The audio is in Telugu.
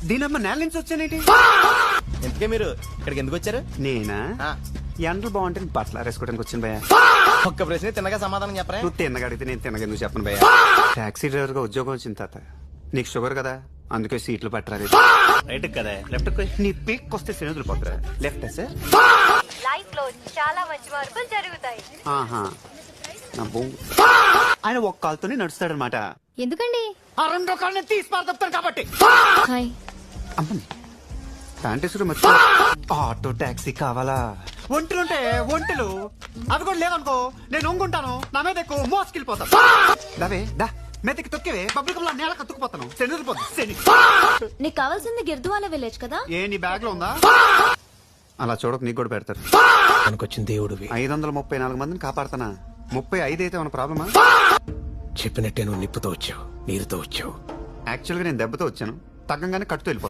దీనమ్మ నేల నుంచి వచ్చానేటి? ఎందుకే మీరు ఇక్కడికి ఎందుకు వచ్చారు? నేనా ఎండలు బాగుంటే బట్టలు ఆరేసుకోవడానికి వచ్చాను భయ్యా. ఒక్క ప్రశ్న తిన్నగా సమాధానం చెప్పరా? నువ్వు తిన్నగా అడిగితే నేను తిన్నగా ఎందుకు చెప్పను భయ్యా. టాక్సీ డ్రైవర్ గా ఉద్యోగం వచ్చింది తాత. నీకు షుగర్ కదా, అందుకే సీట్లు పట్టరాలేదు. రైట్ కదా, లెఫ్ట్ నీ పీక్ వస్తే శ్రేణులు పోతారా? Left sir. లైఫ్ లో చాలా మంచి మార్పులు జరుగుతాయి. ఆహా, ఆయన ఒక్క కాలుతోనే నడుస్తాడనమాట. ఎందుకండి? ఆ రెండో కాళ్ళని తీసి పారదొప్తాను కాబట్టి. హాయ్. అమ్మని ప్యాంటేశ్వరు మర్చి ఆటో టాక్సీ కావాలా? ఒంటలుంటే ఒంటలు అవి కూడా లేవనుకో, నేను ఒంగుంటాను, నా మీద ఎక్కువ మోసుకెళ్ళిపోతాను. దావే దా మెదకి తొక్కేవే, పబ్లిక్ లో నేల కత్తుకుపోతాను. నీకు కావాల్సింది గిర్దువాల విలేజ్ కదా? ఏ నీ బ్యాగ్ లో ఉందా? అలా చూడక నీకు కూడా పెడతారు. మనకొచ్చిన దేవుడివి. 534 మందిని కాపాడుతానా? 35 అయితే మన ప్రాబ్లమా? చెప్పినట్టే నువ్వు నిప్పుతో వచ్చావు, నీరుతో వచ్చావు. యాక్చువల్ గా నేను దెబ్బతో వచ్చాను, తగ్గంగానే కట్టుతో వెళ్ళిపో.